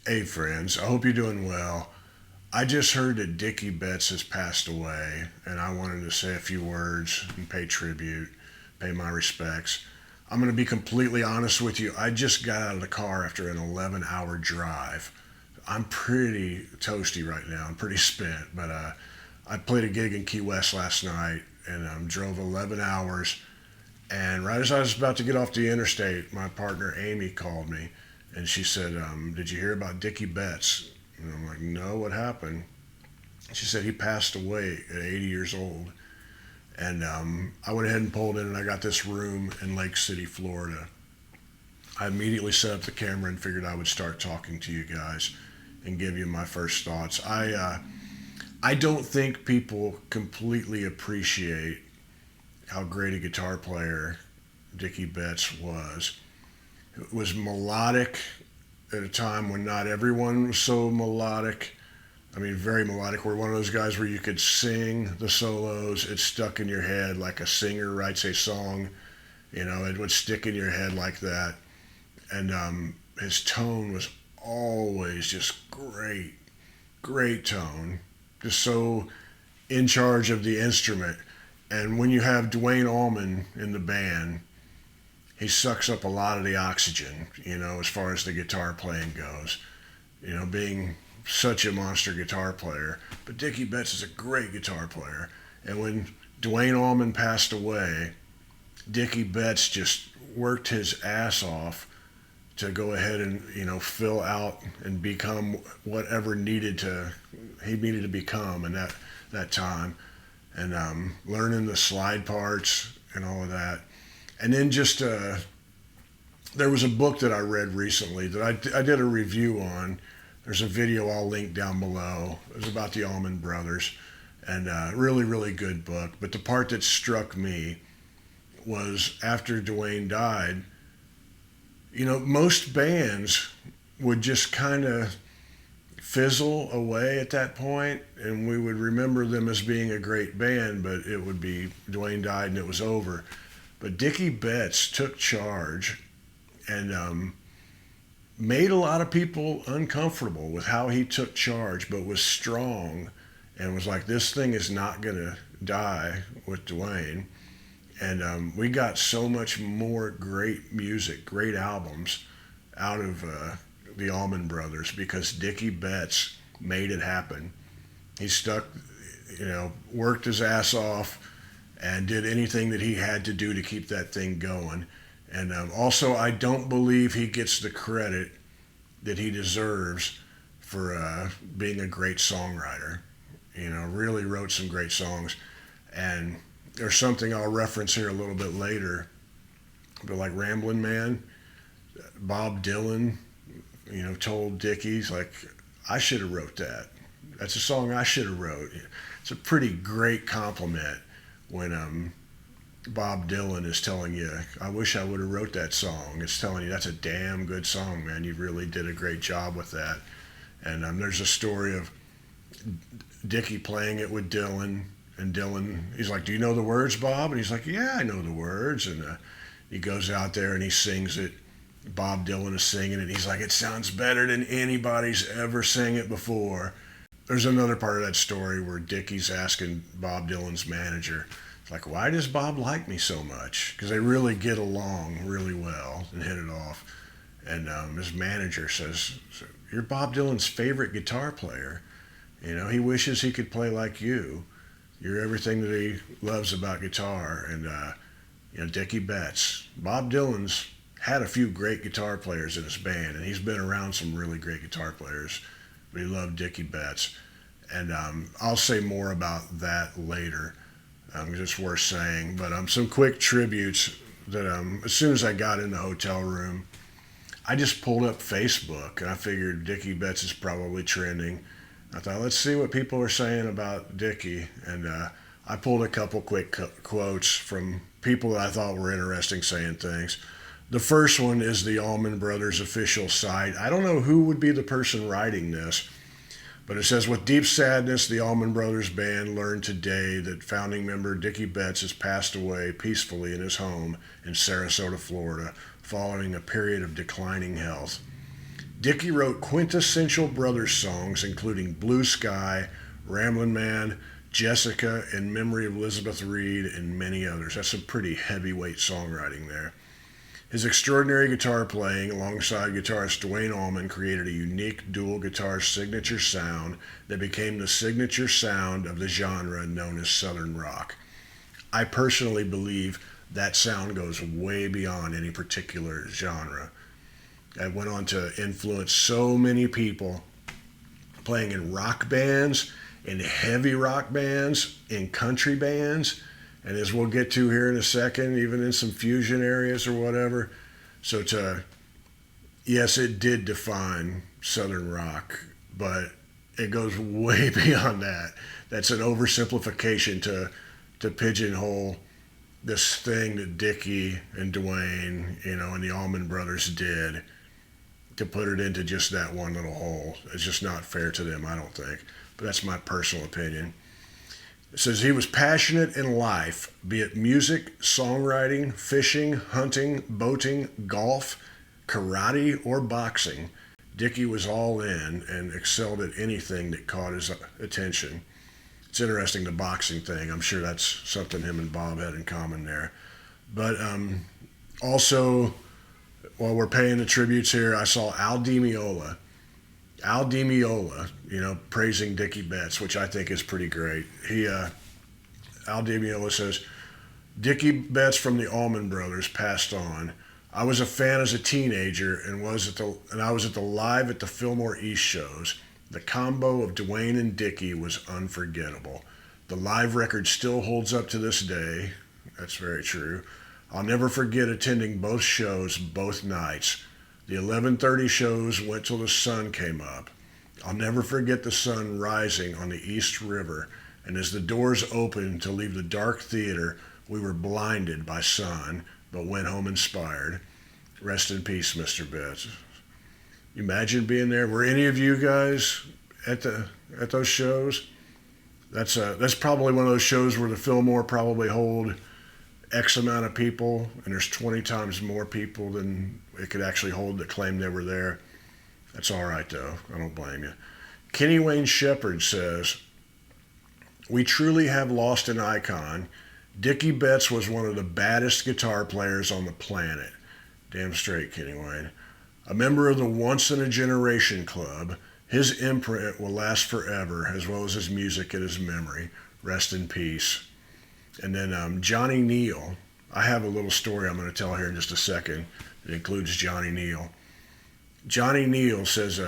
Hey friends, I hope you're doing well. I just heard that Dickey Betts has passed away, and I wanted to say a few words and pay tribute, pay my respects. I'm going to be completely honest with you. I just got out of the car after an 11-hour drive. I'm pretty toasty right now. I'm pretty spent, but I played a gig in Key West last night and drove 11 hours. And right as I was about to get off the interstate, my partner Amy called me, and she said, "Did you hear about Dickey Betts?" And I'm like, "No, what happened?" She said he passed away at 80 years old. And I went ahead and pulled in, and I got this room in Lake City, Florida. I immediately set up the camera and figured I would start talking to you guys and give you my first thoughts. I don't think people completely appreciate how great a guitar player Dickey Betts was. It was melodic at a time when not everyone was so melodic. I mean, very melodic. We're one of those guys where you could sing the solos. It stuck in your head like a singer writes a song. You know, it would stick in your head like that. And his tone was always just great, great tone. Just so in charge of the instrument. And when you have Dwayne Allman in the band, he sucks up a lot of the oxygen, you know, as far as the guitar playing goes. You know, being such a monster guitar player. But Dickey Betts is a great guitar player. And when Dwayne Allman passed away, Dickey Betts just worked his ass off to go ahead and, you know, fill out and become whatever he needed to become in that time. And learning the slide parts and all of that. And then just, there was a book that I read recently that I did a review on. There's a video I'll link down below. It was about the Allman Brothers, and really, really good book. But the part that struck me was after Dwayne died, you know, most bands would just kind of fizzle away at that point, and we would remember them as being a great band, but it would be Dwayne died and it was over. But Dickey Betts took charge and made a lot of people uncomfortable with how he took charge, but was strong and was like, this thing is not going to die with Dwayne. And we got so much more great music, great albums out of the Allman Brothers because Dickey Betts made it happen. He stuck, you know, worked his ass off and did anything that he had to do to keep that thing going. And also, I don't believe he gets the credit that he deserves for being a great songwriter. You know, really wrote some great songs. And there's something I'll reference here a little bit later, but like Ramblin' Man, Bob Dylan, you know, told Dickey's like, I should have wrote that. That's a song I should have wrote. It's a pretty great compliment when Bob Dylan is telling you, I wish I would have wrote that song. It's telling you that's a damn good song, man. You really did a great job with that. And there's a story of Dickey playing it with Dylan, and Dylan, he's like, do you know the words, Bob? And he's like, yeah, I know the words. And he goes out there and he sings it. Bob Dylan is singing it. He's like, it sounds better than anybody's ever sang it before. There's another part of that story where Dickey's asking Bob Dylan's manager, like, why does Bob like me so much? Because they really get along really well and hit it off. And his manager says, you're Bob Dylan's favorite guitar player. You know, he wishes he could play like you. You're everything that he loves about guitar. And, you know, Dickey Betts. Bob Dylan's had a few great guitar players in his band, and he's been around some really great guitar players. But he loved Dickey Betts. And I'll say more about that later. It's worth saying. But some quick tributes that as soon as I got in the hotel room, I just pulled up Facebook, and I figured Dickey Betts is probably trending. I thought, let's see what people are saying about Dickey. And I pulled a couple quick quotes from people that I thought were interesting saying things. The first one is the Allman Brothers official site. I don't know who would be the person writing this, but it says, with deep sadness, the Allman Brothers Band learned today that founding member Dickey Betts has passed away peacefully in his home in Sarasota, Florida, following a period of declining health. Dickey wrote quintessential brothers songs including Blue Sky, Ramblin' Man, Jessica, In Memory of Elizabeth Reed, and many others. That's some pretty heavyweight songwriting there. His extraordinary guitar playing alongside guitarist Duane Allman created a unique dual guitar signature sound that became the signature sound of the genre known as Southern rock. I personally believe that sound goes way beyond any particular genre. It went on to influence so many people playing in rock bands, in heavy rock bands, in country bands, and as we'll get to here in a second, even in some fusion areas or whatever. So yes, it did define Southern rock, but it goes way beyond that. That's an oversimplification to pigeonhole this thing that Dickey and Duane, and the Allman Brothers did to put it into just that one little hole. It's just not fair to them, I don't think. But that's my personal opinion. It says he was passionate in life, be it music, songwriting, fishing, hunting, boating, golf, karate, or boxing. Dickey was all in and excelled at anything that caught his attention. It's interesting, the boxing thing. I'm sure that's something him and Bob had in common there. But also, while we're paying the tributes here, I saw Al Di Meola. Al Di Meola, praising Dickey Betts, which I think is pretty great. Al Di Meola says, Dickey Betts from the Allman Brothers passed on. I was a fan as a teenager and I was at the live at the Fillmore East shows. The combo of Duane and Dickey was unforgettable. The live record still holds up to this day. That's very true. I'll never forget attending both shows both nights. The 11:30 shows went till the sun came up. I'll never forget the sun rising on the East River, and as the doors opened to leave the dark theater, we were blinded by sun, but went home inspired. Rest in peace, Mr. Betts. Imagine being there. Were any of you guys at those shows? That's probably one of those shows where the Fillmore probably hold X amount of people, and there's 20 times more people than it could actually hold that claim they were there. That's all right, though. I don't blame you. Kenny Wayne Shepherd says, we truly have lost an icon. Dickey Betts was one of the baddest guitar players on the planet. Damn straight, Kenny Wayne. A member of the Once in a Generation Club, his imprint will last forever, as well as his music and his memory. Rest in peace. And then Johnny Neal. I have a little story I'm going to tell here in just a second. It includes Johnny Neal. Johnny Neal says,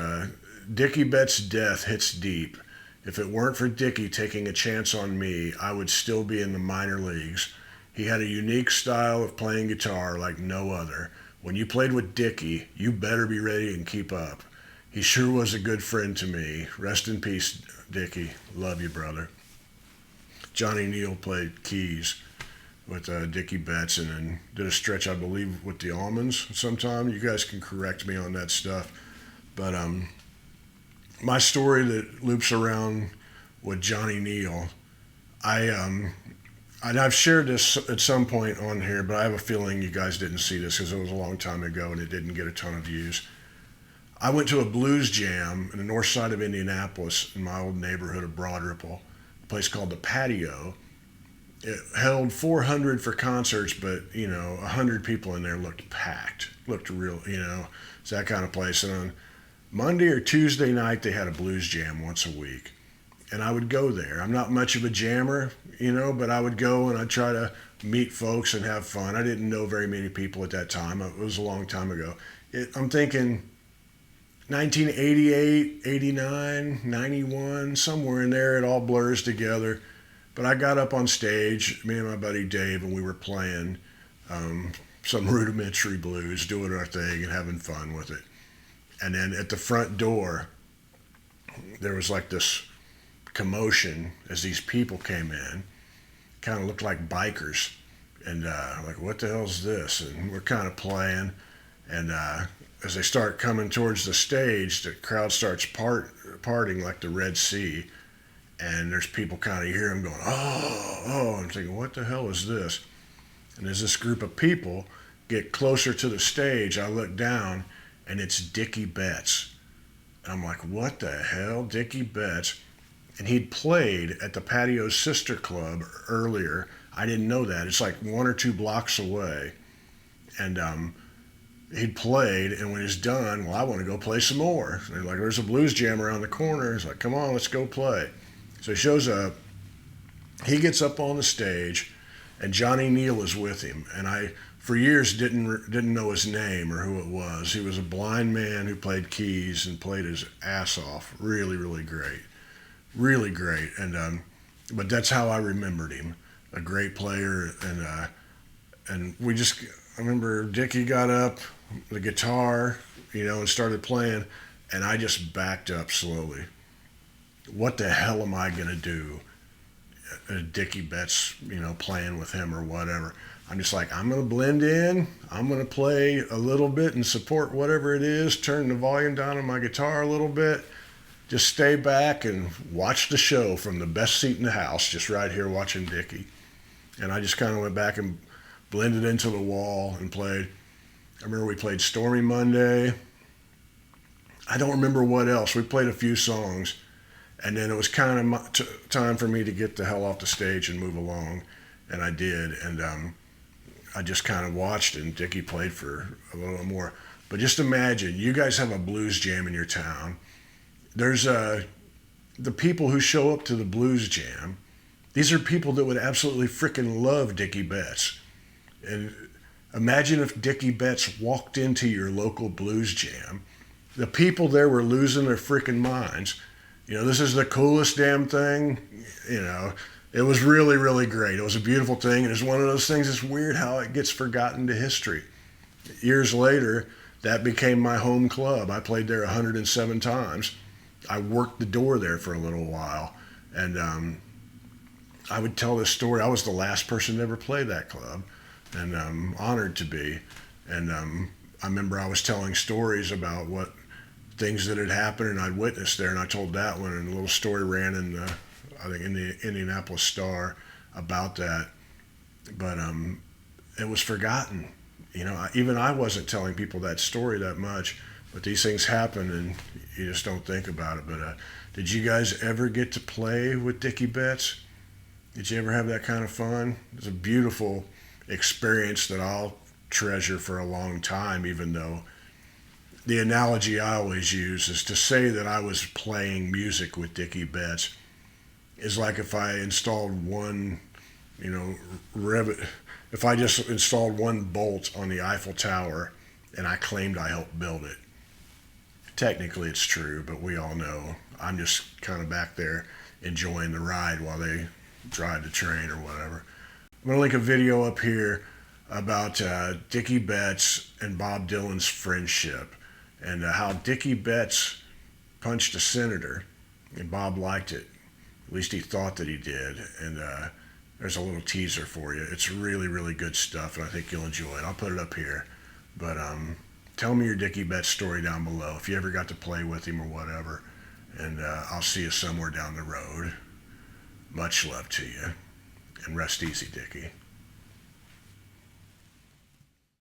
Dickey Betts' death hits deep. If it weren't for Dickey taking a chance on me, I would still be in the minor leagues. He had a unique style of playing guitar like no other. When you played with Dickey, you better be ready and keep up. He sure was a good friend to me. Rest in peace, Dickey. Love you, brother. Johnny Neal played keys with Dickey Betts and then did a stretch, I believe, with the Allmans sometime. You guys can correct me on that stuff. But my story that loops around with Johnny Neal, and I've shared this at some point on here, but I have a feeling you guys didn't see this because it was a long time ago and it didn't get a ton of views. I went to a blues jam in the north side of Indianapolis in my old neighborhood of Broad Ripple, a place called the Patio. It held 400 for concerts, but 100 people in there looked packed, looked real, it's that kind of place. And on Monday or Tuesday night, they had a blues jam once a week. And I would go there. I'm not much of a jammer, but I would go and I'd try to meet folks and have fun. I didn't know very many people at that time. It was a long time ago. I'm thinking 1988, 89, 91, somewhere in there. It all blurs together. But I got up on stage, me and my buddy Dave, and we were playing some rudimentary blues, doing our thing and having fun with it. And then at the front door, there was like this commotion as these people came in. Kind of looked like bikers. And like, what the hell's this? And we're kind of playing. And as they start coming towards the stage, the crowd starts parting like the Red Sea. And there's people kind of hear them going, oh. I'm thinking, what the hell is this? And as this group of people get closer to the stage, I look down, and it's Dickey Betts. And I'm like, what the hell, Dickey Betts? And he'd played at the Patio Sister Club earlier. I didn't know that. It's like 1 or 2 blocks away. And he'd played, and when he's done, well, I want to go play some more. And like, there's a blues jam around the corner. He's like, come on, let's go play. So he shows up. He gets up on the stage, and Johnny Neal is with him. And I, for years, didn't know his name or who it was. He was a blind man who played keys and played his ass off. Really, really great. Really great. And but that's how I remembered him. A great player. And we just, I remember Dickey got up, the guitar, and started playing, and I just backed up slowly. What the hell am I going to do? Dickey Betts, playing with him or whatever. I'm just like, I'm going to blend in. I'm going to play a little bit and support whatever it is, turn the volume down on my guitar a little bit, just stay back and watch the show from the best seat in the house, just right here watching Dickey. And I just kind of went back and blended into the wall and played. I remember we played Stormy Monday. I don't remember what else. We played a few songs. And then it was kind of time for me to get the hell off the stage and move along. And I did. And I just kind of watched, and Dickey played for a little more. But just imagine, you guys have a blues jam in your town. There's the people who show up to the blues jam. These are people that would absolutely freaking love Dickey Betts. And imagine if Dickey Betts walked into your local blues jam. The people there were losing their freaking minds. This is the coolest damn thing. It was really, really great. It was a beautiful thing. And it's one of those things, it's weird how it gets forgotten to history. Years later, that became my home club. I played there 107 times. I worked the door there for a little while. And I would tell this story. I was the last person to ever play that club. And I'm honored to be. And I remember I was telling stories about what things that had happened and I'd witnessed there, and I told that one, and a little story ran in the Indianapolis Star about that. But it was forgotten. Even I wasn't telling people that story that much, but these things happen and you just don't think about it. But did you guys ever get to play with Dickey Betts? Did you ever have that kind of fun? It's a beautiful experience that I'll treasure for a long time, even though the analogy I always use is to say that I was playing music with Dickey Betts is like if I installed one, if I just installed one bolt on the Eiffel Tower and I claimed I helped build it. Technically it's true, but we all know I'm just kind of back there enjoying the ride while they drive the train or whatever. I'm going to link a video up here about Dickey Betts and Bob Dylan's friendship, and how Dickey Betts punched a senator, and Bob liked it. At least he thought that he did. And there's a little teaser for you. It's really, really good stuff, and I think you'll enjoy it. I'll put it up here. But tell me your Dickey Betts story down below, if you ever got to play with him or whatever. And I'll see you somewhere down the road. Much love to you. And rest easy, Dickey.